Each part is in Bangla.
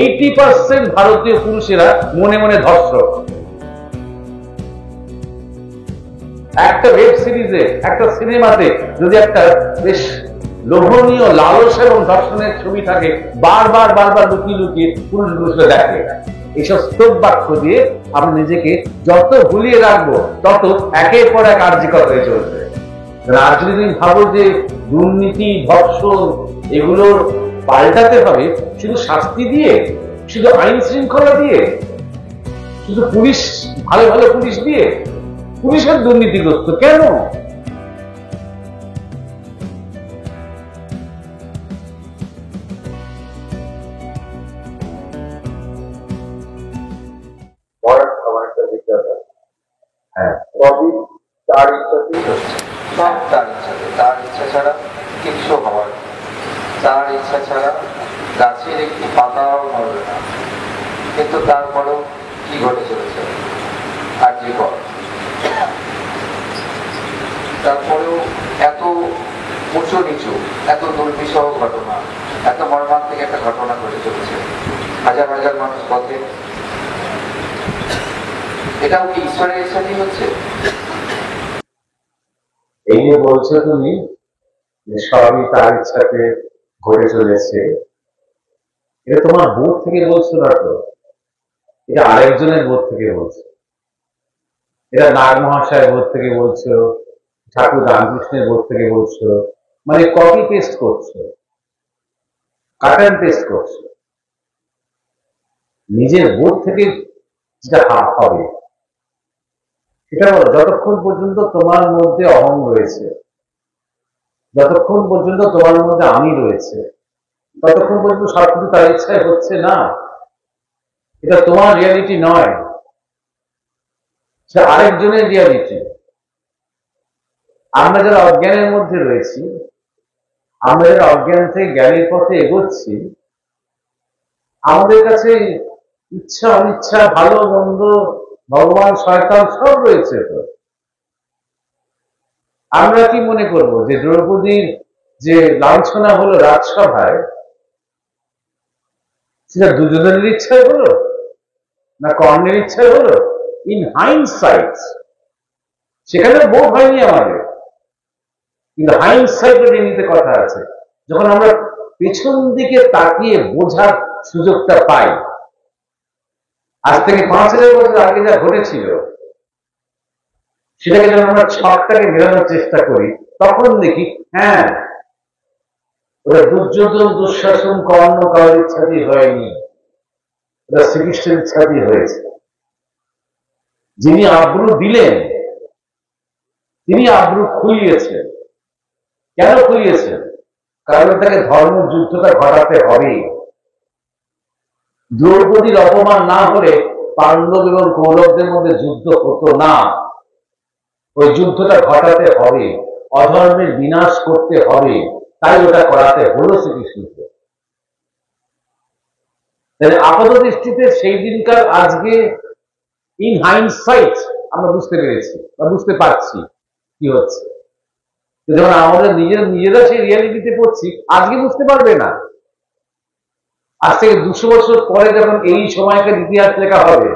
80% ভারতীয় পুরুষেরা মনে মনে ধর্ষক। একটা ওয়েব সিরিজে, একটা সিনেমাতে যদি একটা বেশ লোভনীয় লালসা এবং ধর্ষণের ছবি থাকে, বারবার বারবার লুকিয়ে লুকিয়ে পুরুষরা দেখে। এইসব স্তব বাক্য দিয়ে আমরা নিজেকে যত ভুলিয়ে রাখবো তত একের পর এক কার্যকর হয়ে চলবে। আর যদি তুমি ভাবো যে দুর্নীতি, ধর্ষণ এগুলোর পাল্টাতে হবে শুধু শাস্তি দিয়ে, শুধু আইন শৃঙ্খলা দিয়ে, শুধু পুলিশ, ভালো ভালো পুলিশ দিয়ে, পুলিশের দুর্নীতিগ্রস্ত কেন? তার ইচ্ছা ছাড়া কিছু হওয়ার, তার ইচ্ছা ছাড়া গাছের একটি পাতাও নড়বে না। কিন্তু তারপরেও কি ঘটে চলেছে আরজি কর। তারপরেও এত উঁচু নিচু, এত দুর্বিষহ ঘটনা, এত মর্মান্তিক একটা ঘটনা ঘটে চলেছে, হাজার হাজার মানুষ পথে। এটাও কি ঈশ্বরের ইচ্ছাতেই হচ্ছে? এই যে বলছো তুমি সবই তার ইচ্ছাতে ঘটে চলেছে, এটা তোমার বোধ থেকে বলছো না তো, এটা আরেকজনের বোধ থেকে বলছো। এটা নাগ মহাশয়ের বোধ থেকে বলছো, ঠাকুর রামকৃষ্ণের বোধ থেকে বলছো, মানে কপি পেস্ট করছো, কাট অ্যান্ড পেস্ট করছো। নিজের বোধ থেকে যেটা হবে সেটা বলো। যতক্ষণ পর্যন্ত তোমার মধ্যে অহং রয়েছে, যতক্ষণ পর্যন্ত তোমার মধ্যে আমি রয়েছে, ততক্ষণ পর্যন্ত সবকিছু তার ইচ্ছায় হচ্ছে না। এটা তোমার রিয়ালিটি নয়, সেটা আরেকজনের রিয়ালিটি। আমরা যারা অজ্ঞানের মধ্যে রয়েছি, আমরা যারা অজ্ঞান থেকে জ্ঞানের পথে এগোচ্ছি, আমাদের কাছে ইচ্ছা অনিচ্ছা, ভালো মন্দ, ভগবান শয়তান সব রয়েছে। তো আমরা কি মনে করব যে দ্রৌপদীর যে লাঞ্ছনা হলো রাজসভায়, সেটা দুজনের ইচ্ছায় হলো না কর্ণের ইচ্ছায় হলো? ইন হাইন্ডসাইট সেখানে বোধ হয়নি আমাদের, কিন্তু হাইন্ডসাইটে নিতে কথা আছে। যখন আমরা পেছন দিকে তাকিয়ে বোঝার সুযোগটা পাই, আজ থেকে 5000 বছর আগে যা ঘটেছিল সেটাকে যখন আমরা ছকটাকে মেলানোর চেষ্টা করি, তখন দেখি হ্যাঁ, ওটা দুর্যোধন, দুঃশাসন, কর্ণ কারোর ইচ্ছাতেই হয়নি, ওটা শ্রীকৃষ্ণের ইচ্ছাতেই হয়েছে। যিনি আব্রু দিলেন তিনি আব্রু খুলিয়েছেন। কেন খুলিয়েছেন? কারণ তাকে ধর্ম যুদ্ধটা ঘটাতে হবে। দ্রৌপদীর অপমান না হলে পাণ্ডব এবং কৌরবদের মধ্যে যুদ্ধ হতো না। ওই যুদ্ধটা ঘটাতে হবে, অধর্মের বিনাশ করতে হবে, তাই ওটা করাতে হলো শ্রীকৃষ্ণকে। আপাত দৃষ্টিতে সেই দিনকার আজকে ইন হাইন্ডসাইট আমরা বুঝতে পেরেছি বা বুঝতে পারছি কি হচ্ছে। যখন আমাদের নিজেরা সেই রিয়ালিটিতে পড়ছি, আজকে বুঝতে পারবে না। আজ থেকে 200 বছর পরে যখন এই সময়কার ইতিহাস লেখা হবে,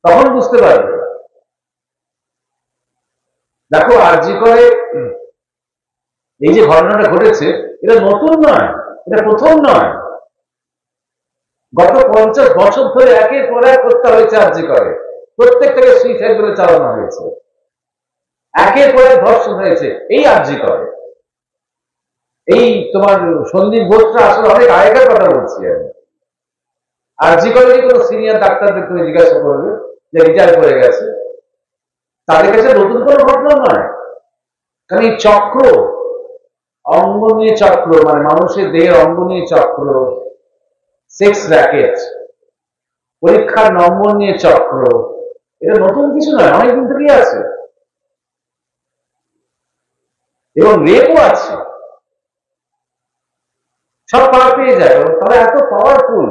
তখন বুঝতে পারবে। দেখো আরজি করে এই যে ঘটনাটা ঘটেছে, এটা নতুন নয়, এটা প্রথম নয়। গত 50 বছর ধরে একের পর এক হত্যা হয়েছে আরজি করে, প্রত্যেকটাকে সুইসাইড বলে চালানো হয়েছে, একের পর এক ধর্ষণ হয়েছে এই আরজি করে। এই তোমার সন্দীপ ঘোষটা আসলে অনেক আগেকার কথা বলছি আমি। আরজি করে কোনো সিনিয়র ডাক্তারদের তুমি জিজ্ঞাসা করবে যে রিটায়ার করে গেছে, তাদের কাছে নতুন কোনো ঘটনা নয়। কারণ এই চক্র, অঙ্গ নিয়ে চক্র, মানে মানুষের দেহের অঙ্গ নিয়ে চক্র, সেক্স র্যাকেট, পরীক্ষার নম্বর নিয়ে চক্র, এটা নতুন কিছু নয়, অনেকদিন থেকেই আছে। এবং রেপও আছে, সব পাওয়া পেয়ে যায়। তারা এত পাওয়ারফুল,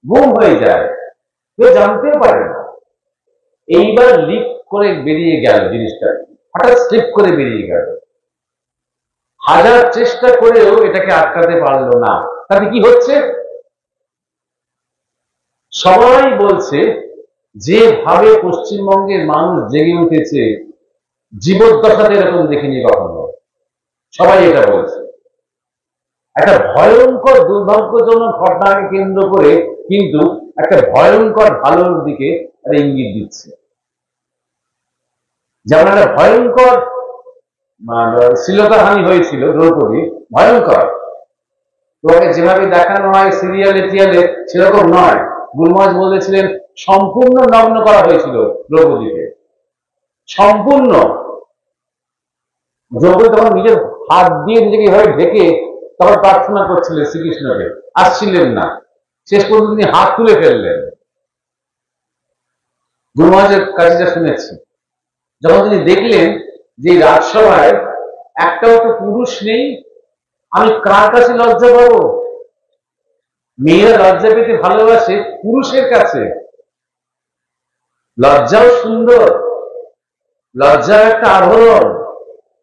গুম হয়ে যায়, কেউ জানতেও পারে না। এইবার লিক করে বেরিয়ে গেল জিনিসটা, হঠাৎ স্লিপ করে বেরিয়ে গেল। হাজার চেষ্টা করেও এটাকে আটকাতে পারলো না। তাতে কি হচ্ছে? সবাই বলছে যেভাবে পশ্চিমবঙ্গের মানুষ জেগে উঠেছে জীবদ্দশাতে এরকম দেখিনি কখনো। সবাই এটা বলছে। একটা ভয়ঙ্কর দুর্ভাগ্যজনক ঘটনাকে কেন্দ্র করে কিন্তু একটা ভয়ঙ্কর ভালোর দিকে একটা ইঙ্গিত দিচ্ছে। যেমন একটা ভয়ঙ্কর শ্লীলতাহানি হয়েছিল দ্রৌপদী, ভয়ঙ্কর। তোমাকে যেভাবে দেখানো হয় সিরিয়ালে টিয়ালে সেরকম নয়। গুলমাজ বলেছিলেন সম্পূর্ণ নগ্ন করা হয়েছিল দ্রৌপদীকে, সম্পূর্ণ। দ্রৌপদী তখন নিজের হাত দিয়ে নিজেকে এভাবে ঢেকে তখন প্রার্থনা করছিলেন শ্রীকৃষ্ণকে, আসছিলেন না। শেষ পর্যন্ত তিনি হাত তুলে ফেললেন। গুলমাজের কাছে যা শুনেছি, যখন তিনি দেখলেন যে রাজসভায় একটাও তো পুরুষ নেই, আমি কার কাছে লজ্জা পাবো? মেয়েরা লজ্জা পেতে ভালোবাসে পুরুষের কাছে। লজ্জাও সুন্দর, লজ্জার একটা আভরণ,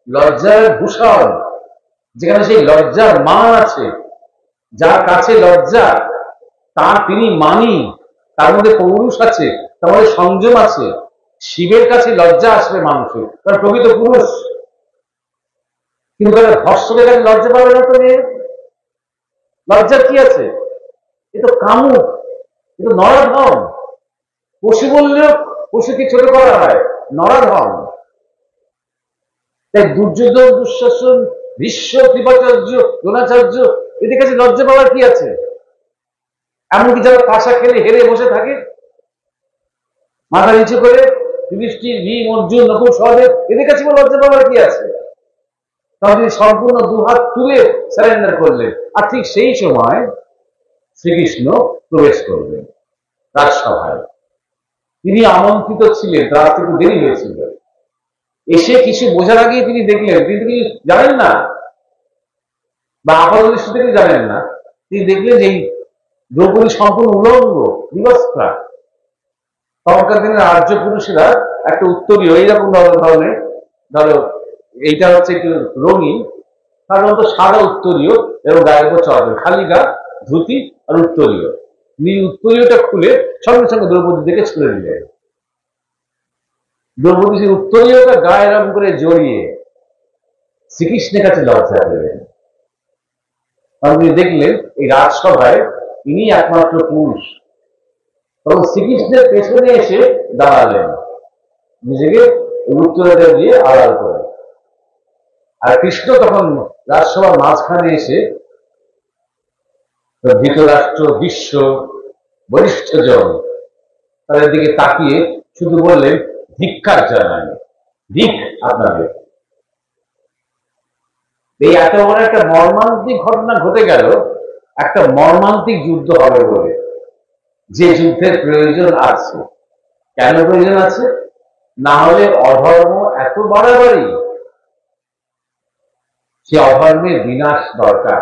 লজ্জার ভূষণ, যেখানে সেই লজ্জার মান আছে। যার কাছে লজ্জা তার তিনি মানি, তার মধ্যে পৌরুষ আছে, তার মধ্যে সংযম আছে। শিবের কাছে লজ্জা আসবে মানুষের, কারণ প্রকৃত পুরুষ। কিন্তু ধর্ষকের কাছে লজ্জা পাবে না তো মেয়ে। লজ্জার কি আছে? এ তো কামুক, এ তো নরাধম। পশু বললেও পশুকে ছোট করা হয়, নরাধম। তাই দুর্যোধন, দুঃশাসন, ভীষ্ম, কৃপাচার্য, দ্রোণাচার্য, এদের কাছে লজ্জা পাওয়ার কি আছে? এমনকি যারা পাশা খেলে হেরে বসে থাকে মাথা নিচু করে, যুধিষ্ঠির, ভীম, অর্জুন, নকুল, সহদেব, এদের কাছে লজ্জা পাওয়ার কি আছে? তখন তিনি সম্পূর্ণ দুহাত তুলে সারেন্ডার করলেন। আর ঠিক সেই সময় শ্রীকৃষ্ণ প্রবেশ করলেন রাজসভায়। তিনি আমন্ত্রিত ছিলেন, তার একটু দেরি হয়েছিল। এসে কিছু বোঝার আগে তিনি দেখলেন, তিনি জানেন না বা আপাত দৃষ্টিতে তিনি জানেন না, তিনি দেখলেন যে দ্রৌপদী সম্পূর্ণ উলঙ্গ, বিবস্ত্রা। তখনকার দিনের আর্য পুরুষেরা একটা উত্তরীয় এইরকম ধরনের, ধরো এইটা হচ্ছে একটু রঙিন, সাধারণত সাদা উত্তরীয় এবং গায়ের উপর চড়াবেন, খালি গা, ধুতি আর উত্তরীয়। উত্তরীয়টা খুলে সঙ্গে সঙ্গে দ্রৌপদীর দিকে ছুড়ে দিলেন। দ্রৌপদী সেই উত্তরীয়টা গায়ে রং করে জড়িয়ে শ্রীকৃষ্ণের কাছে লজ্জা পেলেন। কারণ তিনি দেখলেন এই রাজসভায় ইনি একমাত্র পুরুষ। তখন শ্রীকৃষ্ণের পেছনে এসে দাঁড়ালেন, নিজেকে উত্তরীয়টা দিয়ে আড়াল করে। আর কৃষ্ণ তখন রাজসভার মাঝখানে এসে ধৃতরাষ্ট্র, ভীষ্ম, বরিষ্ঠজন তাদের দিকে তাকিয়ে শুধু বললেন, ধিক্কার জানাই, ধিক আপনাদের। এই এত বড় একটা মর্মান্তিক ঘটনা ঘটে গেল, একটা মর্মান্তিক যুদ্ধ হবে বলে, যে যুদ্ধের প্রয়োজন আছে। কেন প্রয়োজন আছে? না হলে অধর্ম এত বাড়াবাড়ি, সে অধর্মের বিনাশ দরকার।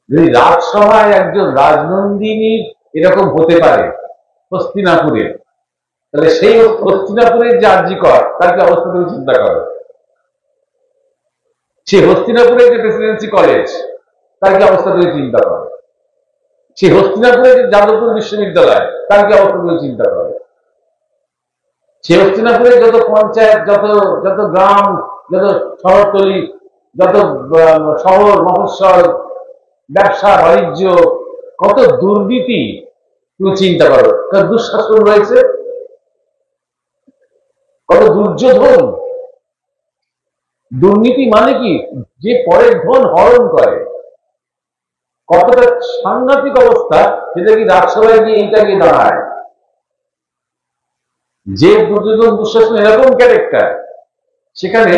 যদি রাজসভায় একজন রাজনন্দিনী এরকম হতে পারে হস্তিনাপুরে, তাহলে সেই হস্তিনাপুরের যে আরজিকর, তার কি অবস্থা তুমি চিন্তা করো। সেই হস্তিনাপুরের যে প্রেসিডেন্সি কলেজ, তার কি অবস্থা তুমি চিন্তা করো। সেই হস্তিনাপুরের যে যাদবপুর বিশ্ববিদ্যালয়, তার কি অবস্থা তুমি চিন্তা করো। সেই হস্তিনাপুরের যত পঞ্চায়েত, যত যত গ্রাম, যত শহরতলি, যত শহর মফস্বল, ব্যবসা বাণিজ্য, কত দুর্নীতি তুমি চিন্তা করো। কত দুঃশাসন রয়েছে, কত দুর্যোধন। দুর্নীতি মানে কি? যে পরের ধন হরণ করে। কতটা সাংঘাতিক অবস্থা, সেটা কি রাজসভায় গিয়ে এইটা গিয়ে দাঁড়ায়। যে দুর্যোধন, দুঃশাসন এরকম ক্যারেক্টার, সেখানে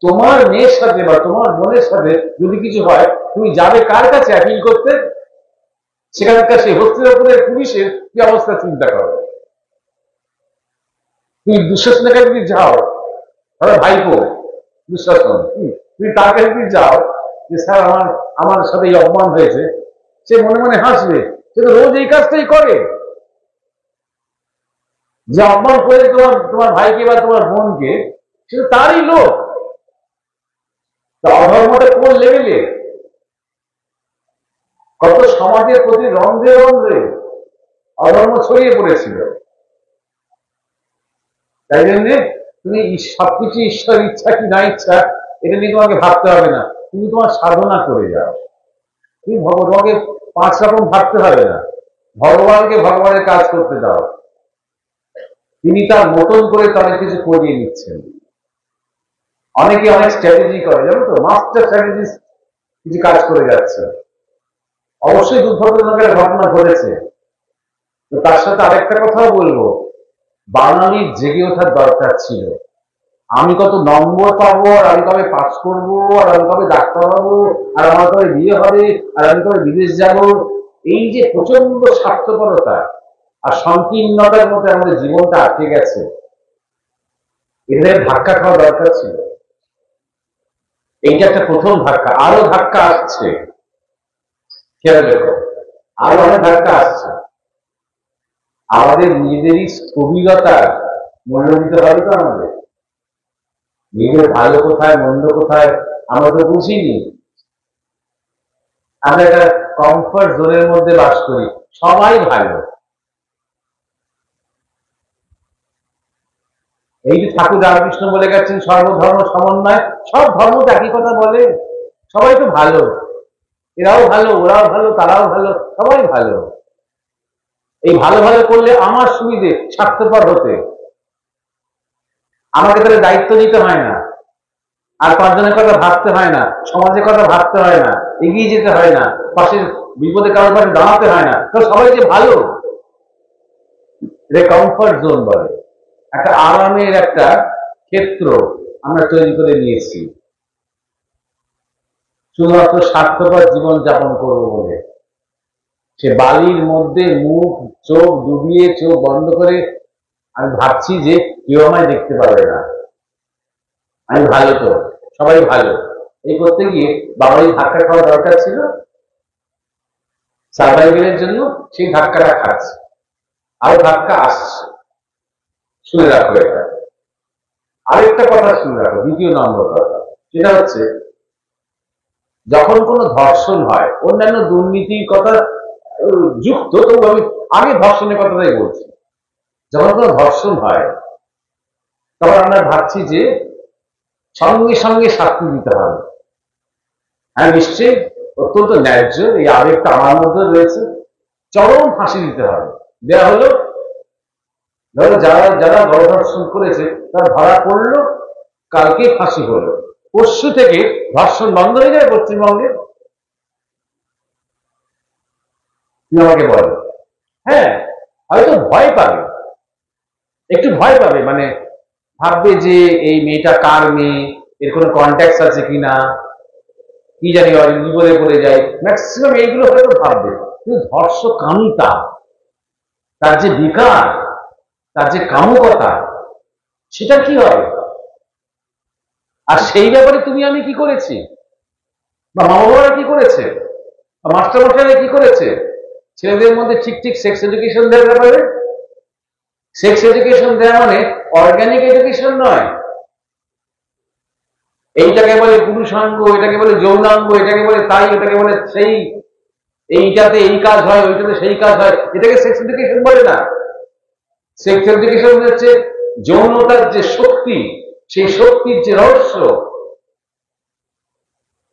তোমার মেয়ের সাথে বা তোমার বোনের সাথে যদি কিছু হয়, তুমি যাবে কার কাছে অ্যাপিল করতে? সেখানকার সেই হস্তিনাপুরের পুলিশের কি অবস্থা চিন্তা করো। তুমি দুঃশাসনের কাছে যদি যাও, ধরো ভাইপো দুঃশাসন, তুমি তার কাছে যদি যাও যে স্যার আমার সাথে এই অপমান হয়েছে, সে মনে মনে হাসবে। সে তো রোজ এই কাজটাই করে, যে অপমান করে তোমার ভাইকে বা তোমার বোনকে, সে তো তারই লোক। অধর্মটা কোন লেভেলে, কত সমাজের প্রতি রন্ধ্রে রন্ধ্রে অধর্ম ছড়িয়ে পড়েছিল। তাই জন্যে তুমি সবকিছু ঈশ্বর ইচ্ছা কি না ইচ্ছা এটা নিয়ে তোমাকে ভাবতে হবে না, তুমি তোমার সাধনা করে যাও। তুমি তোমাকে 5 রকম ভাবতে হবে না, ভগবানকে ভগবানের কাজ করতে দাও, তিনি তার মতন করে তাদের কিছু করিয়ে নিচ্ছেন। অনেকে অনেক স্ট্র্যাটেজি করে, জানো তো, মাস্টার স্ট্র্যাটেজি কিছু কাজ করে যাচ্ছে। অবশ্যই দুর্ভাগ্যজনকের ঘটনা ঘটেছে, তো তার সাথে আরেকটা কথাও বলবো, বাঙালির জেগে ওঠার দরকার ছিল। আমি কত নম্বর পাবো, আর আমি কবে পাস করবো, আর আমি কবে ডাক্তার হবো, আর আমার কবে বিয়ে হবে, আর আমি কবে বিদেশ যাব, এই যে প্রচন্ড স্বার্থপরতা আর সংকীর্ণতার মধ্যে আমাদের জীবনটা আটকে গেছে, এদের ধাক্কা খাওয়া দরকার ছিল। এইটা একটা প্রথম ধাক্কা, আরো ধাক্কা আসছে, খেয়াল রেখো, আরো অনেক ধাক্কা আসছে। আমাদের নিজেদেরই স্থবিরতার মূল্য দিতে হবে তো আমাদের। নিজের ভালো কোথায় মন্দ কোথায় আমরা তো বুঝিনি। আমরা একটা কমফর্ট জোনের মধ্যে বাস করি, সবাই ভালো। এই যে ঠাকুর রামকৃষ্ণ বলে গেছেন সর্বধর্ম সমন্বয়, সব ধর্ম তো একই কথা বলে, সবাই তো ভালো, এরাও ভালো, ওরাও ভালো, তারাও ভালো, সবাই ভালো। এই ভালো ভালো করলে আমার সুবিধে, স্বার্থপর হতে আমাকে তাহলে দায়িত্ব নিতে হয় না, আর 5 জনের কথা ভাবতে হয় না, সমাজের কথা ভাবতে হয় না, এগিয়ে যেতে হয় না, পাশের বিপদে কারোর পাশে দাঁড়াতে হয় না, তো সবাই যে ভালো। এটা কমফর্ট জোন বলে, একটা আরামের একটা ক্ষেত্র আমরা তৈরি করে নিয়েছি শুধুমাত্র স্বার্থপর জীবন যাপন করবো বলে। সে বালির মধ্যে মুখ চোখ ডুবিয়ে চোখ বন্ধ করে আমি ভাবছি যে কেউ আমায় দেখতে পারবে না, আমি ভালো, তো সবাই ভালো, এই করতে গিয়ে বাবারই ধাক্কা খাওয়া দরকার ছিল সার্ভাইভেলের জন্য, সেই ধাক্কাটা খাচ্ছে, আরো ধাক্কা আসছে। শুনে রাখো এটা। আরেকটা কথা শুনে রাখো, দ্বিতীয় নম্বর কথা, সেটা হচ্ছে যখন কোনো ধর্ষণ হয়, অন্যান্য দুর্নীতির কথা যুক্ত, তবু আমি আগে ধর্ষণের কথাটাই বলছি। যখন কোনো ধর্ষণ হয় তখন আমরা ভাবছি যে সঙ্গে সঙ্গে শাস্তি দিতে হবে। হ্যাঁ, নিশ্চয়ই অত্যন্ত ন্যায্য, এই আবেগটা আমার মধ্যে রয়েছে, চরম ফাঁসি দিতে হবে। দেওয়া হলো, ধরো যারা যারা গণধর্ষণ করেছে তারা ধরা পড়লো, কালকে ফাঁসি হলো, পরশু থেকে ধর্ষণ বন্ধ হয়ে যায় পশ্চিমবঙ্গে। তুমি আমাকে বলো। হ্যাঁ, হয়তো ভয় পাবে, একটু ভয় পাবে, মানে ভাববে যে এই মেয়েটা কার মেয়ে, এর কোনো কন্ট্যাক্ট আছে কিনা, কি জানি বিপদে পড়ে যায়, ম্যাক্সিমাম এইগুলো হয়তো ভাববে। কিন্তু ধর্ষকামিতা, তার যে বিকার, তার যে কামুকতা, সেটা কি হবে? আর সেই ব্যাপারে তুমি আমি কি করেছি, বা মা বাবারা কি করেছে, বা মাস্টারমশাইরা কি করেছে ছেলেদের মধ্যে ঠিক ঠিক সেক্স এডুকেশন দেওয়ার ব্যাপারে? সেক্স এডুকেশন দেওয়া মানে অর্গানিক এডুকেশন নয়। এইটাকে বলে পুরুষাঙ্গ, এটাকে বলে যৌনাঙ্গ, এটাকে বলে তাই, এটাকে বলে সেই, এইটাতে এই কাজ হয়, ওইটাতে সেই কাজ হয়, এটাকে সেক্স এডুকেশন বলে না। সেক্স এডুকেশন হচ্ছে যৌনতার যে শক্তি, সেই শক্তির যে রহস্য,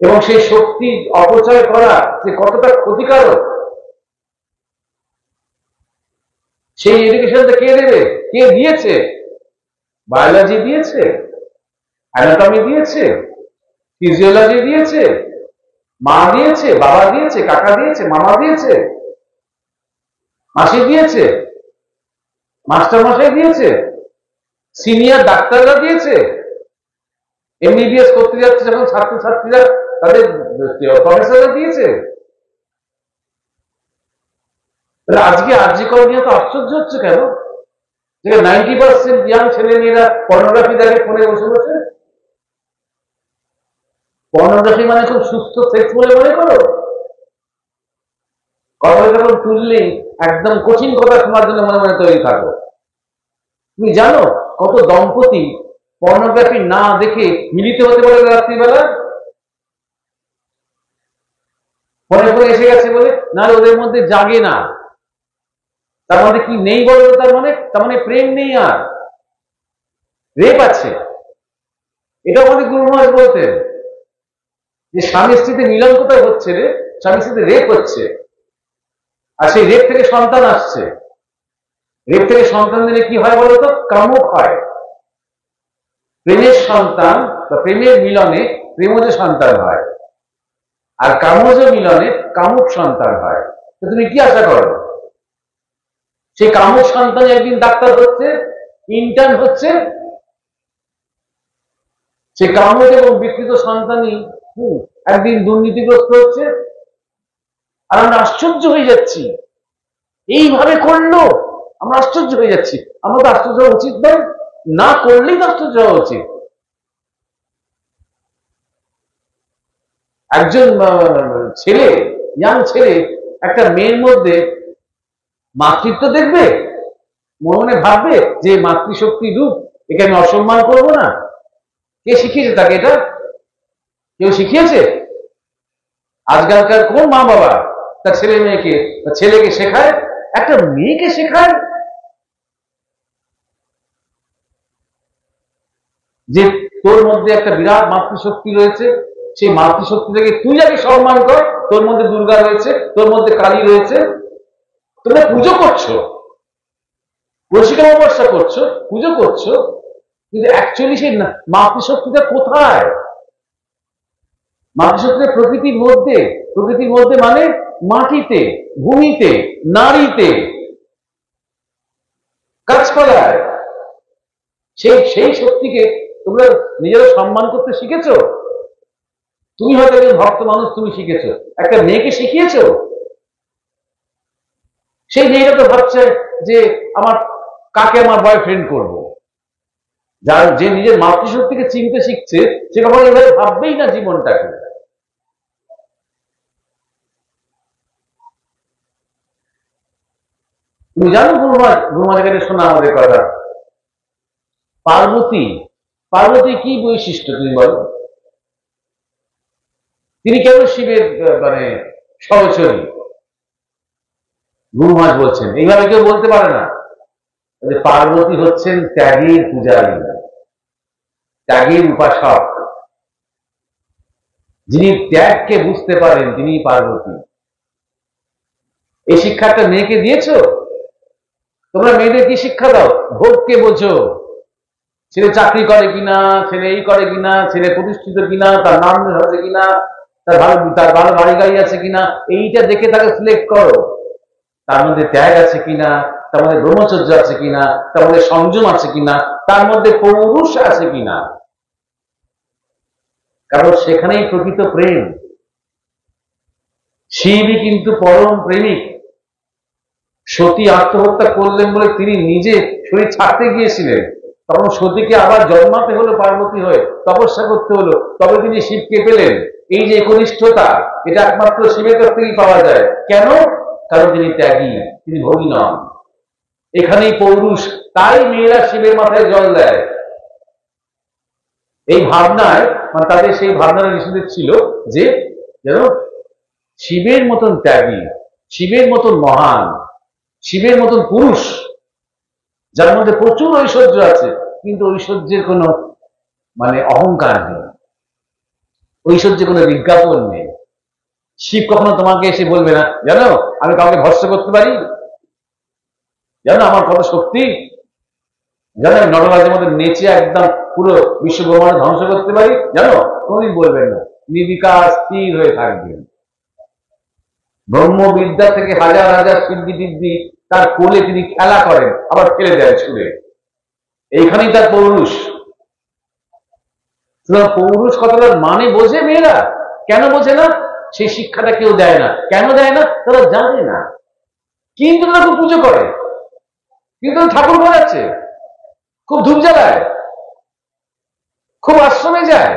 এবং সেই শক্তি অপচয় করা যে কতটা ক্ষতিকারক, সেই এডুকেশনটা কে দেবে, কে দিয়েছে? বায়োলজি দিয়েছে, অ্যানাটমি দিয়েছে, ফিজিওলজি দিয়েছে, মা দিয়েছে, বাবা দিয়েছে, কাকা দিয়েছে, মামা দিয়েছে, মাসি দিয়েছে, মাস্টারমশাই দিয়েছে, সিনিয়র ডাক্তাররা দিয়েছে, এমবিবিএস করতে যাচ্ছে যখন ছাত্রছাত্রীরা তাদের প্রফেসররা দিয়েছে। তাহলে আজকে আরজি কর নিয়ে তো আশ্চর্য হচ্ছে কেন? যে 90% ইয়াং ছেলে মেয়েরা পর্নোগ্রাফি দেখে ফোনে বসে বসে। পর্নোগ্রাফি মানে খুব সুস্থ সেক্স বলে মনে করো? কথা যখন তুললেই একদম কঠিন কথা শোনার জন্য মনে মনে তৈরি থাকো। তুমি জানো কত দম্পতি পর্নোগ্রাফি না দেখে মিলিত হতে পারে রাত্রিবেলা? ফোনে ফোনে এসে গেছে বলে, না ওদের মধ্যে জাগে না, তার মানে কি নেই বলো? তার মানে প্রেম নেই, আর রেপ আছে। এটা আমাদের গুরু মহারাজ বলতেন যে স্বামী স্ত্রীতে মিলন কোথায় হচ্ছে রে? স্বামী স্ত্রীতে রেপ হচ্ছে, আর সেই রেপ থেকে সন্তান আসছে। রেপ থেকে সন্তান দিলে কি হয় বলতো? কামুক হয়। প্রেমের সন্তান বা প্রেমের মিলনে প্রেমজ সন্তান হয়, আর কামজ মিলনে কামুক সন্তান হয়। তো তুমি কি আশা করো? সেই কামুক সন্তান একদিন ডাক্তার হচ্ছে, ইন্টার্ন হচ্ছে, সে কামক এবং বিকৃত সন্তানই একদিন দুর্নীতিগ্রস্ত হচ্ছে। আর আমরা আশ্চর্য হয়ে যাচ্ছি, এইভাবে করলো, আমরা আশ্চর্য হয়ে যাচ্ছি। আমরা তো আশ্চর্য হওয়া উচিত নয়, না করলেই তো আশ্চর্য হওয়া উচিত। একজন ছেলে, ইয়াং ছেলে একটা মেয়ের মধ্যে মাতৃত্ব দেখবে, মনে ভাববে যে মাতৃশক্তি রূপ, একে আমি অসম্মান করবো না। কে শিখিয়েছে তাকে এটা? কেউ শিখিয়েছে? আজকালকার কোন মা বাবা তার ছেলে মেয়েকে, ছেলেকে শেখায়, একটা মেয়েকে শেখায় যে তোর মধ্যে একটা বিরাট মাতৃশক্তি রয়েছে, সেই মাতৃশক্তিটাকে তুই আগে সম্মান কর। তোর মধ্যে দুর্গা রয়েছে, তোর মধ্যে কালী রয়েছে, তোমরা পুজো করছো, রসিকা অমাবস্যা করছো, পুজো করছো, কিন্তু অ্যাকচুয়ালি সেই মাতৃশক্তিটা কোথায়? মাতৃশক্তিটা প্রকৃতির মধ্যে। প্রকৃতির মধ্যে মানে মাটিতে, ভূমিতে, নারীতে, গাছপালায়। সেই শক্তিকে তোমরা নিজেরা সম্মান করতে শিখেছো? তুমি হয়তো একজন ভক্ত মানুষ, তুমি শিখেছো, একটা মেয়েকে শিখিয়েছো। সেই মেয়েটা তো ভাবছে যে আমার কাকে আমার বয়ফ্রেন্ড করবো। যার যে নিজের মাতৃশক্তিকে চিনতে শিখছে, সে কখনো এভাবে ভাববেই না জীবনটাকে। তুমি জানো গুরুমার শোনা আমাদের কথা, পার্বতী, পার্বতী কি বৈশিষ্ট্য তুমি বলো? তিনি কেবল শিবের মানে সহচরী। গুরু মহারাজ বলছেন, এইভাবে কেউ বলতে পারে না যে পার্বতী হচ্ছেন ত্যাগের পূজারী, ত্যাগের উপাসক। যিনি ত্যাগকে বুঝতে পারেন তিনি পার্বতী। এই শিক্ষাটা মেয়েকে দিয়েছো? তোমরা মেয়েদের কি শিক্ষা দাও? ভোগকে বোঝো, ছেলে চাকরি করে কিনা, ছেলে এই করে কিনা, ছেলে প্রতিষ্ঠিত কিনা, তার নাম আছে কিনা, তার ভালো বাড়ি গাড়ি আছে কিনা, এইটা দেখে তাকে সিলেক্ট করো। তার মধ্যে ত্যাগ আছে কিনা, তার মধ্যে ব্রহ্মচর্য আছে কিনা, তার মধ্যে সংযম আছে কিনা, তার মধ্যে পৌরুষ আছে কিনা। কারণ সেখানেই প্রকৃত প্রেম। শিবই কিন্তু পরম প্রেমিক। সতী আত্মহত্যা করলেন বলে তিনি নিজে শরীর ছাড়তে গিয়েছিলেন, তখন সতীকে আবার জন্মাতে হলো পার্বতী হয়ে, তপস্যা করতে হলো, তবে তিনি শিবকে পেলেন। এই যে একনিষ্ঠতা, এটা একমাত্র শিবের কাছ থেকেই পাওয়া যায়। কেন? কারণ তিনি ত্যাগী, তিনি ভোগী নন। এখানেই পৌরুষ। তাই মেয়েরা শিবের মাথায় জল দেয়। এই ভাবনায়, মানে তাদের সেই ভাবনার ঋষিদের ছিল যে যেন শিবের মতন ত্যাগী, শিবের মতন মহান, শিবের মতন পুরুষ, যার মধ্যে প্রচুর ঐশ্বর্য আছে, কিন্তু ঐশ্বর্যের কোনো মানে অহংকার নেই, ঐশ্বর্যের কোনো বিজ্ঞাপন নেই। শিব কখনো তোমাকে এসে বলবে না, জানো আমি কাউকে ভস্ম করতে পারি, জানো আমার কত শক্তি, জানো আমি নটরাজের মধ্যে নেচে একদম পুরো বিশ্ব ব্রহ্মাণ্ড ধ্বংস করতে পারি, জানো? কোনদিন বলবেন না। নির্বিকার স্থির হয়ে থাকবেন। ব্রহ্মবিদ্যা থেকে হাজার হাজার সিদ্ধি টিদ্ধি তার কোলে তিনি খেলা করেন, আবার ফেলে দেয় ছুড়ে। এইখানেই তার পৌরুষ। পৌরুষ কথাটার মানে বোঝে মেয়েরা? কেন বোঝে না? সেই শিক্ষাটা কেউ দেয় না। কেন দেয় না? তারা জানে না। কিন্তু তারা খুব পুজো করে, কিন্তু ঠাকুর বানাচ্ছে, খুব ধূপ জ্বালায়, খুব আশ্রমে যায়,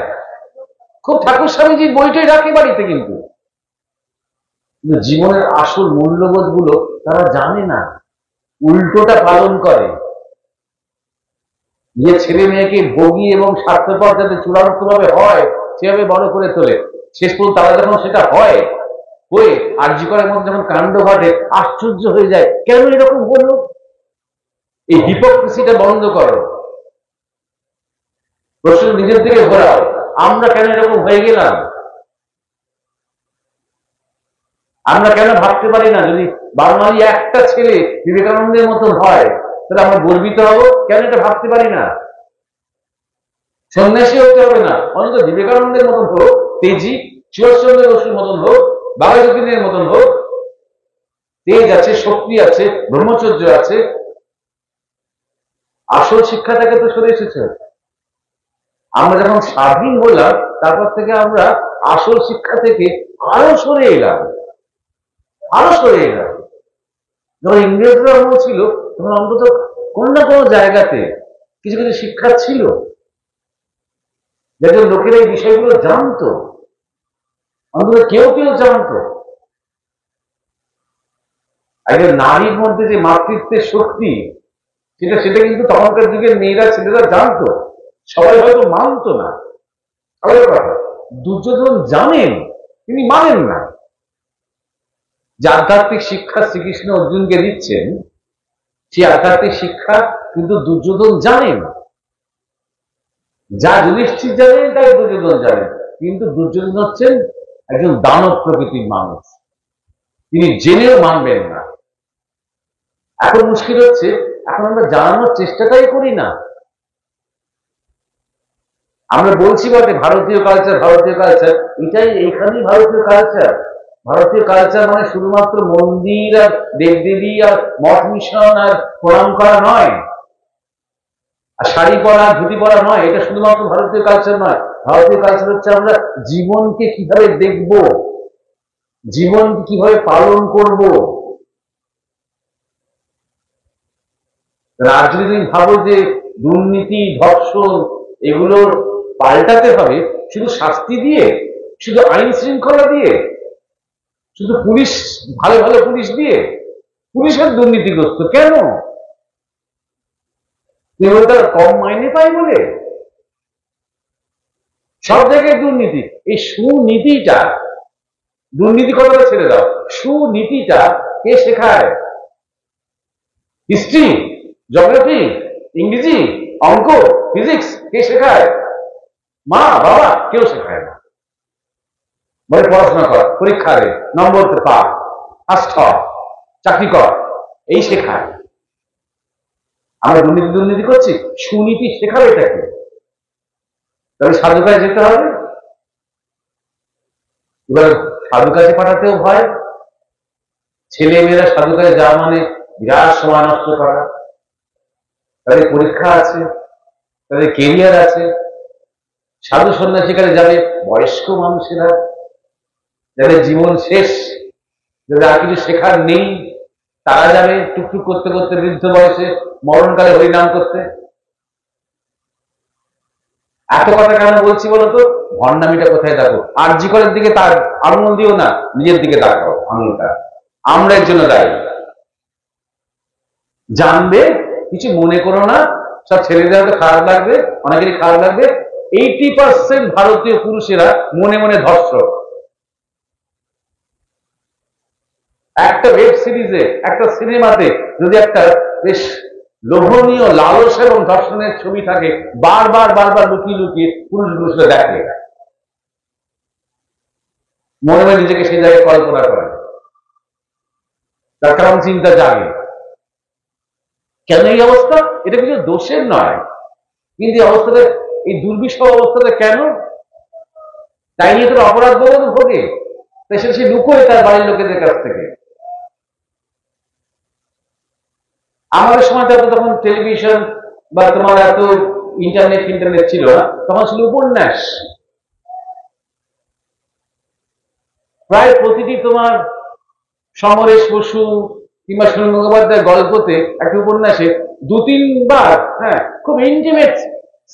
খুব ঠাকুর স্বামীজির বইটাই রাখে বাড়িতে, কিন্তু জীবনের আসল মূল্যবোধ গুলো তারা জানে না, উল্টোটা পালন করে। যে ছেলে মেয়েকে ভোগী এবং স্বার্থপর যাতে চূড়ান্ত ভাবে হয়, সেভাবে বড় করে তোলে। শেষ পর্যন্ত তারা যখন সেটা হয়, হয়ে আরজি করার মধ্যে যখন কাণ্ড ঘটে আশ্চর্য হয়ে যায়, কেন এরকম হলো? এই হিপোক্রেসিটা বন্ধ করো, প্রশ্ন নিজের দিকে ঘোরাও, আমরা কেন এরকম হয়ে গেলাম? আমরা কেন ভাবতে পারি না যদি বাঙালি একটা ছেলে বিবেকানন্দের মতন হয় তাহলে আমরা গর্বিত হব? কেন এটা ভাবতে পারি না? সন্ন্যাসী হতে হবে না, অন্তত বিবেকানন্দের মতন হোক, তেজি সুভাষচন্দ্র বসুর মতন হোক, বাঘাযতীনের মতন হোক। তেজ আছে, শক্তি আছে, ব্রহ্মচর্য আছে। আসল শিক্ষাটাকে তো সরে এসেছে। আমরা যখন স্বাধীন হলাম তারপর থেকে আমরা আসল শিক্ষা থেকে আরো সরে এলাম, আরো সরে এলাম। যখন ইংরেজরা আমল ছিল তখন অন্তত কোন না কোনো জায়গাতে কিছু কিছু শিক্ষা ছিল, যাতে লোকেরা এই বিষয়গুলো জানতো, অন্তত কেউ কেউ জানতো। একজন নারীর মধ্যে যে মাতৃত্বের শক্তি, সেটা কিন্তু তখনকার যুগের মেয়েরা ছেলেরা জানতো, সবাই হয়তো মানতো না। দুর্যোধন জানেন, তিনি মানেন না। যে আধ্যাত্মিক শিক্ষা শ্রীকৃষ্ণ অর্জুনকে দিচ্ছেন, সেই আধ্যাত্মিক শিক্ষা কিন্তু দুর্যোধন জানেন। যা যুধিষ্ঠির জানেন তাই দুর্যোধন জানেন, কিন্তু দুর্যোধন হচ্ছেন একজন দানব প্রকৃতির মানুষ, তিনি জেনেও মানবেন না। এখন মুশকিল হচ্ছে, এখন আমরা জানানোর চেষ্টাটাই করি না। আমরা বলছি বটে ভারতীয় কালচার, ভারতীয় কালচার, এটাই এইখানেই ভারতীয় কালচার। ভারতীয় কালচার মানে শুধুমাত্র মন্দির আর দেবদেবী আর মঠ মিশন আর প্রণাম করা নয়, আর শাড়ি পরা ধুতি পরা নয়। এটা শুধুমাত্র ভারতীয় কালচার নয়। ভারতীয় কালচার হচ্ছে আমরা জীবনকে কিভাবে দেখব, জীবনকে কিভাবে পালন করব। আর যদি তুমি ভাবো যে দুর্নীতি, ধর্ষণ এগুলোর পাল্টাতে হবে শুধু শাস্তি দিয়ে, শুধু আইন শৃঙ্খলা দিয়ে, শুধু পুলিশ, ভালো ভালো পুলিশ দিয়ে, পুলিশের দুর্নীতিগ্রস্ত কেন? তারা কম মাইনে পায় বলে? সব জায়গায় দুর্নীতি। এই সুনীতিটা, দুর্নীতি কথাটা ছেড়ে দাও, সুনীতিটা কে শেখায়? হিস্ট্রি, জিওগ্রাফি, ইংরেজি, অঙ্ক, ফিজিক্স কে শেখায়? মা বাবা কেউ শেখায় না। বলে পড়াশোনা কর, পরীক্ষা দে, নম্বর পা, ফার্স্ট হ, চাকরি কর, এই শেখায়। আমরা দুর্নীতি করছি, সুনীতি শেখাবে এটাকে। তবে সাধুকায় যেতে হবে। এবার সাধুকাজে পাঠাতেও ভয়। ছেলে মেয়েরা সাধুকাজে যাওয়া মানে বিরাট সময় নষ্ট করা। তাদের পরীক্ষা আছে, তাদের কেরিয়ার আছে। সাধু সন্ন্যাসীকারে যাবে বয়স্ক মানুষেরা, যাদের জীবন শেষ, যাদের আর কিছু শেখার নেই, তারা যাবে টুকটুক করতে করতে বৃদ্ধ বয়সে মরণকালে হরিনাম করতে। এত কথা কেন বলছি বলতো? ভণ্ডামিটা কোথায় দেখো? আরজি করের দিকে তার আঙুল দিও না, নিজের দিকে তাকাও আঙুলটা। আমরা এর জন্য দায়ী। জানবে, কিছু মনে করো না, সব ছেলেদের হয়তো খারাপ লাগবে, অনেকেরই খারাপ লাগবে। 80% ভারতীয় পুরুষেরা মনে মনে ধর্ষক। একটা ওয়েব সিরিজে, একটা সিনেমাতে যদি একটা বেশ লোভনীয় লালসা এবং ধর্ষণের ছবি থাকে, বারবার বারবার লুকিয়ে লুকিয়ে পুরুষরা দেখে, মনে মনে নিজেকে সেই জায়গায় কল্পনা করে, তার কারণ চিন্তা জাগে। কেন এই অবস্থা? এটা কিছু দোষের নয়, কিন্তু এই অবস্থাটা, এই দুর্বিষহ অবস্থাটা কেন? তাই নিয়ে তোর অপরাধ বোধ ভোগে, তাই সে লুকোয় তার বাড়ির লোকেদের কাছ থেকে। আমাদের সময় তখন টেলিভিশন বা তোমার এত ইন্টারনেট ছিল না, তখন ছিল উপন্যাস। প্রায় প্রতিটি তোমার সমরেশ বসু কিংবা সুনীল মুখোপাধ্যায়ের গল্পতে, একটা উপন্যাসে 2-3 বার খুব ইন্টিমেট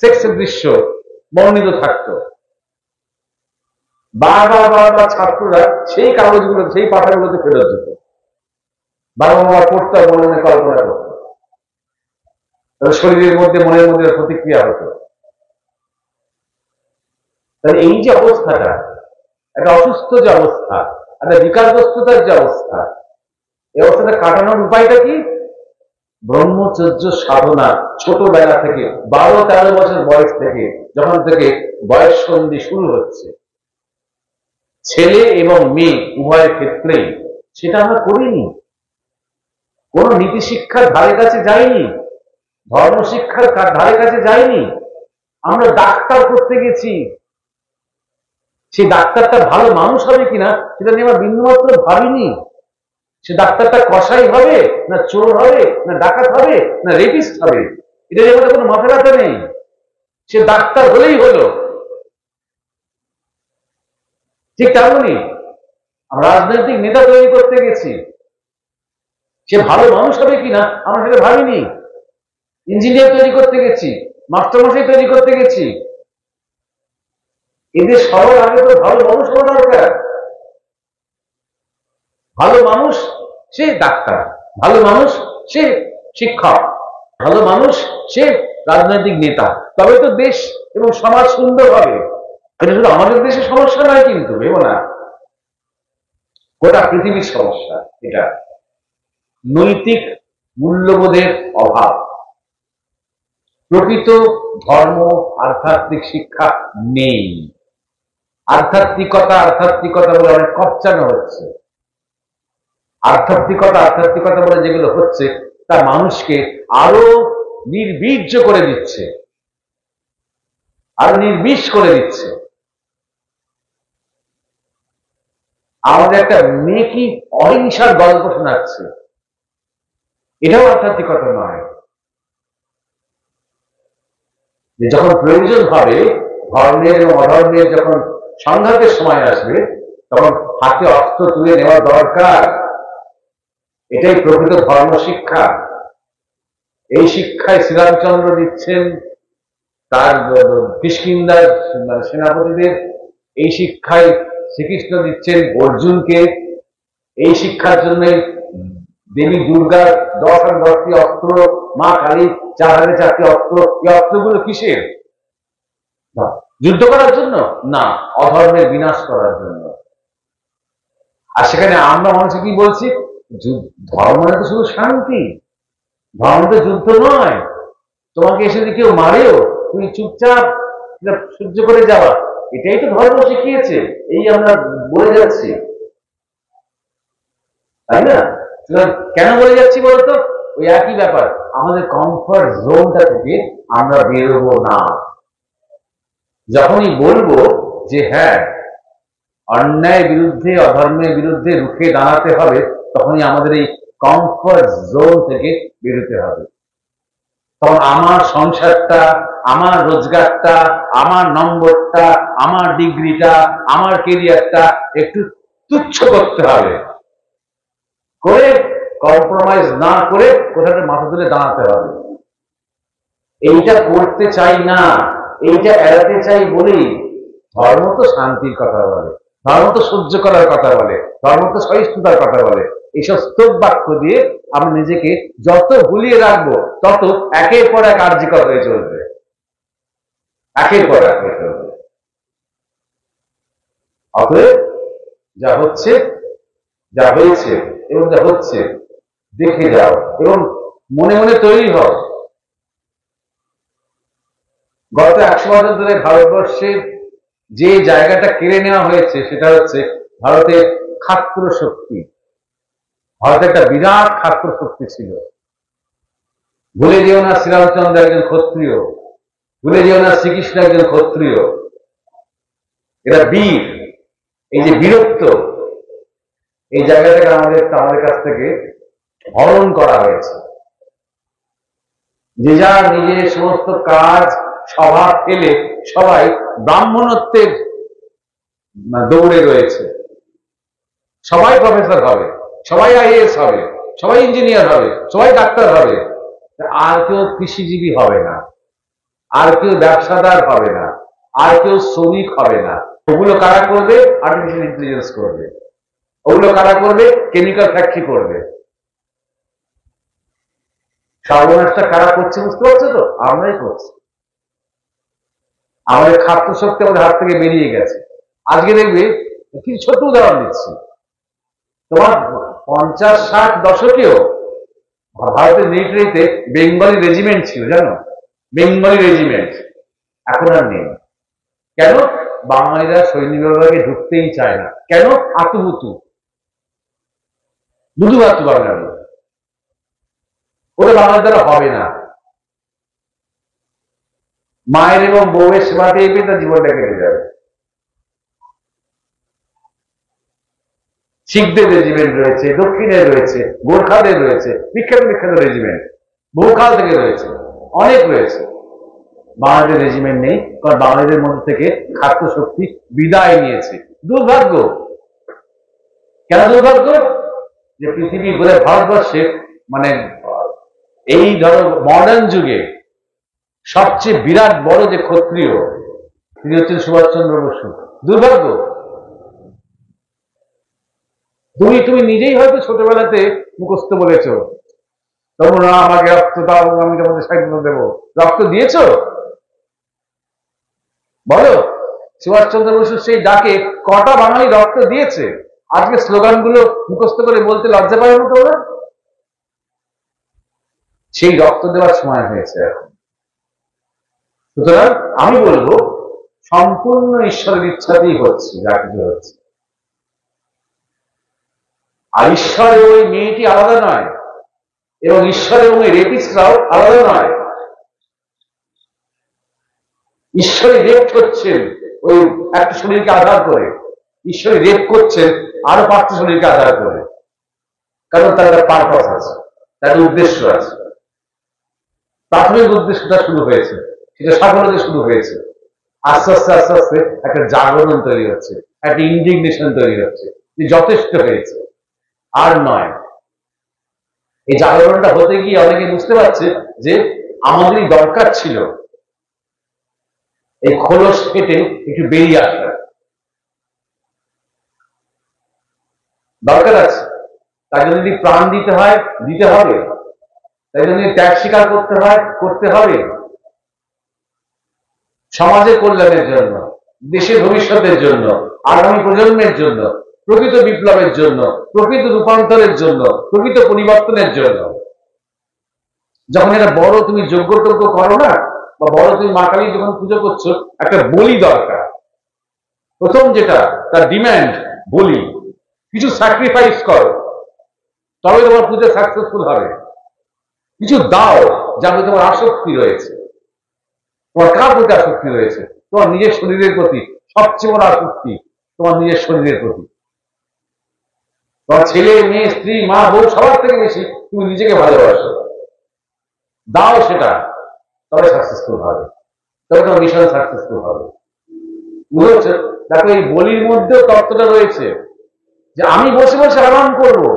সেক্সের দৃশ্য বর্ণিত থাকতো। বারবার বারবার ছাত্ররা সেই কাগজগুলো, সেই পাতাগুলোতে ফেরত যেত, বারবার পড়তে মনে মনে কল্পনা করত, শরীরের মধ্যে মনের মধ্যে প্রতিক্রিয়া হতো। তাহলে এই যে অবস্থাটা, একটা অসুস্থ যে অবস্থা, একটা বিকারগ্রস্ততার যে অবস্থা, এই অবস্থাটা কাটানোর উপায়টা কি? ব্রহ্মচর্য সাধনা। ছোটবেলা থেকে 12-13 বছর বয়স থেকে, যখন থেকে বয়স সন্ধি শুরু হচ্ছে, ছেলে এবং মেয়ে উভয়ের ক্ষেত্রেই সেটা আমরা করিনি। কোন নীতি শিক্ষার ধারে কাছে যাইনি, ধর্ম শিক্ষার ধারে কাছে যাইনি। আমরা ডাক্তার করতে গেছি, সেই ডাক্তারটা ভালো মানুষ হবে কিনা সেটা নিয়ে আমরা বিন্দুমাত্র ভাবিনি। সে ডাক্তারটা কসাই হবে, না চোর হবে, না ডাকাত হবে, না রেপিস্ট হবে, এটা নিয়ে আমাদের কোনো মাথা ব্যথা নেই। সে ডাক্তার হলেই হলো। ঠিক তেমনই আমরা রাজনৈতিক নেতা তৈরি করতে গেছি, সে ভালো মানুষ হবে কিনা আমরা সেটা ভাবিনি। ইঞ্জিনিয়ার তৈরি করতে গেছি, মাস্টারমশাই তৈরি করতে গেছি, এদের সবার আগে তো ভালো মানুষ হওয়া দরকার। ভালো মানুষ সে ডাক্তার, ভালো মানুষ সে শিক্ষক, ভালো মানুষ সে রাজনৈতিক নেতা, তবে তো দেশ এবং সমাজ সুন্দর হবে। এটা শুধু আমাদের দেশের সমস্যা নয় কিন্তু, ভেবো না, গোটা পৃথিবীর সমস্যা এটা। নৈতিক মূল্যবোধের অভাব, প্রকৃত ধর্ম আধ্যাত্মিক শিক্ষা নেই। আধ্যাত্মিকতা বলে অনেক কপচানো হচ্ছে। আধ্যাত্মিকতা বলে যেগুলো হচ্ছে তা মানুষকে আরো নির্বীর্য করে দিচ্ছে, আরো নির্বিষ করে দিচ্ছে। আমাদের একটা মেয়ে কি অহিংসার গল্প শোনাচ্ছে, এটাও আধ্যাত্মিকতা নয়। যে যখন প্রয়োজন হবে ধর্মের এবং অধর্মের, যখন সংঘাতের সময় আসবে, তখন হাতে অস্ত্র তুলে নেওয়া দরকার। এটাই প্রকৃত ধর্ম শিক্ষা। এই শিক্ষায় শ্রীরামচন্দ্র দিচ্ছেন তার কিষ্কিন্ধার সেনাপতিদের, এই শিক্ষায় শ্রীকৃষ্ণ দিচ্ছেন অর্জুনকে। এই শিক্ষার জন্য দেবী দুর্গার 10,010টি অস্ত্র, মা কালী 4,004টি অস্ত্র। এই অস্ত্রগুলো কিসের? যুদ্ধ করার জন্য না, অধর্মের বিনাশ করার জন্য। আর সেখানে আমরা মানুষকে কি বলছি? ধর্ম মানে তো শুধু শান্তি, ধর্ম তো যুদ্ধ নয়। তোমাকে এসে যদি কেউ মারেও তুমি চুপচাপ সহ্য করে যাওয়া, এটাই তো ধর্ম শিখিয়েছে। এই আমরা বলে যাচ্ছি, তাই না? কেন বলে যাচ্ছি বলতো? ওই একই ব্যাপার, আমাদের কমফর্ট জোনটা থেকে আমরা বেরোবো না। যখনই বলবো যে হ্যাঁ, অন্যায় বিরুদ্ধে, অধর্মের বিরুদ্ধে রুখে দাঁড়াতে হবে, তখনই আমাদের এই কমফর্ট জোন থেকে বেরোতে হবে। তখন আমার সংসারটা, আমার রোজগারটা, আমার নম্বরটা, আমার ডিগ্রিটা, আমার কেরিয়ারটা একটু তুচ্ছ করতে হবে, করে কম্প্রোমাইজ না করে কোথাও মাথা তুলে দাঁড়াতে হবে। এইটা করতে চাই না, এইটা এড়াতে চাই বলেই ধর্ম তো শান্তির কথা বলে, ধর্ম তো সহ্য করার কথা বলে, ধর্ম তো সহিষ্ণুতার কথা বলে। এইসব স্তব বাক্য দিয়ে আমরা নিজেকে যত ভুলিয়ে রাখবো, তত একের পর এক কার্যকর হয়ে চলবে, একের পর এক হয়ে চলবে। অতএব যা হচ্ছে, যা হয়েছে এবং যা হচ্ছে দেখে যাও এবং মনে মনে তৈরি হও। গত 100 বছর ধরে ভারতবর্ষের যে জায়গাটা কেড়ে নেওয়া হয়েছে সেটা হচ্ছে ভারতের খাত্র শক্তি। ভারতে একটা বিরাট খাত্র শক্তি ছিল। ভুলে যেও না শ্রীরামচন্দ্র একজন ক্ষত্রিয়, ভুলে যেও না শ্রীকৃষ্ণ একজন ক্ষত্রিয়। এরা বীর। এই যে বীরত্ব, এই জায়গাটাকে আমাদের কাছ থেকে হরণ করা হয়েছে। যে যার নিজের সমস্ত কাজ স্বভাব ফেলে সবাই ব্রাহ্মণত্বের দৌড়ে রয়েছে। সবাই প্রফেসর হবে, সবাই আইএএস হবে, সবাই ইঞ্জিনিয়ার হবে, সবাই ডাক্তার হবে, আর কেউ কৃষিজীবী হবে না, আর কেউ ব্যবসাদার হবে না, আর কেউ শ্রমিক হবে না। ওগুলো কারা করবে? আর্টিফিশিয়াল ইন্টেলিজেন্স করবে। ওগুলো কারা করবে? কেমিক্যাল ফ্যাক্টরি করবে। সর্বনাশটা কারা করছে বুঝতে পারছো তো? আমরাই করছি। আমাদের খাদ্য শক্তি আমাদের হাত থেকে বেরিয়ে গেছে। আজকে দেখবে কিছু ছোট উদাহরণ দিচ্ছি। তোমার 50-60 দশকেও ভারতের মিলিটারিতে বেঙ্গলি রেজিমেন্ট ছিল, জানো? বেঙ্গলি রেজিমেন্ট এখন আর নেই। কেন? বাঙালিরা সৈনিক বিভাগে ঢুকতেই চায় না। কেন? আতুহুতু, দুধু ভাতু বাঙালি, ওটা বাঙালি দ্বারা হবে না। মায়ের এবং বউয়ের সেবা পেয়ে তার জীবনটা কেটে যাবে। শিখদের রেজিমেন্ট রয়েছে, দক্ষিণের রয়েছে, গোর্খাদের রয়েছে, বিখ্যাত বিখ্যাত রেজিমেন্ট বহুকাল থেকে রয়েছে, অনেক রয়েছে। বাঙালিদের রেজিমেন্ট নেই, কারণ বাঙালিদের মধ্যে থেকে খাদ্য শক্তি বিদায় নিয়েছে। দুর্ভাগ্য। কেন দুর্ভাগ্য? যে পৃথিবী বলে ভারতবর্ষে মানে এই ধরো মডার্ন যুগে সবচেয়ে বিরাট বড় যে ক্ষত্রিয়, তিনি হচ্ছেন সুভাষচন্দ্র বসু। দুর্ভাগ্য। তুমি নিজেই হয়তো ছোটবেলাতে মুখস্থ বলেছ, তোমরা আমাকে রক্ত দাও, আমি তোমাদের স্বাধীনতা দেবো। রক্ত দিয়েছ? বলো, সুভাষচন্দ্র বসুর সেই ডাকে কটা বাঙালি রক্ত দিয়েছে? আজকে স্লোগানগুলো মুখস্থ করে বলতে লজ্জা পায় না তোমরা? সেই রক্ত দেওয়ার সময় হয়েছে এখন। সুতরাং আমি বলবো, সম্পূর্ণ ঈশ্বরের ইচ্ছাতেই হচ্ছে যা কিছু হচ্ছে। আর ঈশ্বর এবং ওই মেয়েটি আলাদা নয়, এবং ঈশ্বর এবং ওই রেপিস্টরাও আলাদা নয়। ঈশ্বরই রেপ করছেন ওই একটা শরীরকে আধার করে, ঈশ্বরই রেপ করছেন আরো 5টা শরীরকে আধার করে। কারণ তার একটা পারপাস আছে, তার উদ্দেশ্য আছে। প্রাথমিক উদ্দেশ্যটা শুরু হয়েছে, সেটা সাফল্যতে শুরু হয়েছে। আস্তে আস্তে আস্তে আস্তে একটা জাগরণ তৈরি হচ্ছে, একটা ইন্ডিগনেশন তৈরি হচ্ছে, যে যথেষ্ট হয়েছে, আর নয়। এই জাগরণটা হতে গিয়ে অনেকে বুঝতে পারছে যে আমাদেরই দরকার ছিল এই খোলস কেটে একটু বেরিয়ে আসা দরকার আছে। তাই জন্য যদি প্রাণ দিতে হয়, দিতে হবে। তাই জন্য ত্যাগ স্বীকার করতে হয়, করতে হবে। সমাজের কল্যাণের জন্য, দেশের ভবিষ্যতের জন্য, আগামী প্রজন্মের জন্য, প্রকৃত বিপ্লবের জন্য, প্রকৃত রূপান্তরের জন্য, প্রকৃত পরিবর্তনের জন্য। যখন এটা বড় তুমি যজ্ঞ-টজ্ঞ করো না, বা বড় তুমি মা কালী যখন পুজো করছো, একটা বলি দরকার। প্রথম যেটা তার ডিম্যান্ড, বলি। কিছু স্যাক্রিফাইস করো, তবে তোমার পুজো সাকসেসফুল হবে। কিছু দাও, যাতে তোমার আসক্তি রয়েছে। তোমার কার প্রতি আসক্তি রয়েছে? তোমার নিজের শরীরের প্রতি। সবচেয়ে বড় আসক্তি তোমার নিজের শরীরের প্রতি। তোমার ছেলে, মেয়ে, স্ত্রী, মা, বউ সবার থেকে বেশি তুমি নিজেকে ভালোবাসো। দাও সেটা, তবে সাকসেসফুল হবে, তবে তোমার মিশন সাকসেসফুল হবে। বুঝেছ? দেখো, এই বলির মধ্যেও তত্ত্বটা রয়েছে যে আমি বসে বসে আরাম করবো,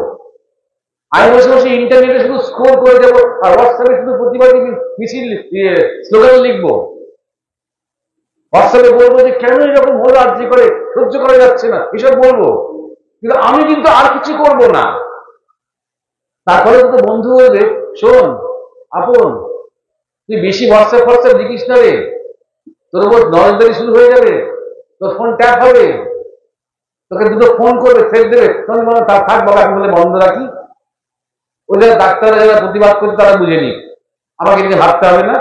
আমি বসে বসে ইন্টারনেটে শুধু স্ক্রল করে যাবো, আর হোয়াটসঅ্যাপে শুধু প্রতিবাদী মিছিল স্লোগান লিখবো। হোয়াটসঅ্যাপে বলবো যে কেন এরকম হলো, আর্জি করে সহ্য করা যাচ্ছে না, এসব বলবো। কিন্তু আমি কিন্তু আর কিছু করব না। তারপরে তো বন্ধু বলবে, শোন আপন, তুই বেশি হোয়াটসঅ্যাপ লিখিস না রে, তোর উপর নজরদারি শুরু হয়ে যাবে, তোর ফোন ট্যাপ হবে, তোকে দুটো ফোন করবে, ফেক দেবে। থাক বাবা, আমি বলে বন্ধ রাখি। ওই যারা ডাক্তাররা যারা প্রতিবাদ করছে তারা বুঝে নি, আমাকে নিয়ে ভাবতে হবে না।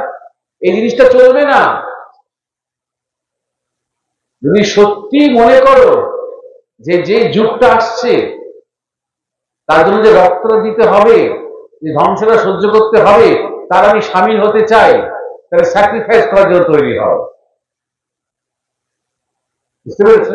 এই জিনিসটা চলবে না। যদি সত্যি মনে করো যে যে যুগটা আসছে তার জন্য যে রক্তটা দিতে হবে, যে ধ্বংসটা সহ্য করতে হবে, তার আমি সামিল হতে চাই, তাহলে স্যাক্রিফাইস করার জন্য তৈরি হও। বুঝতে পেরেছ?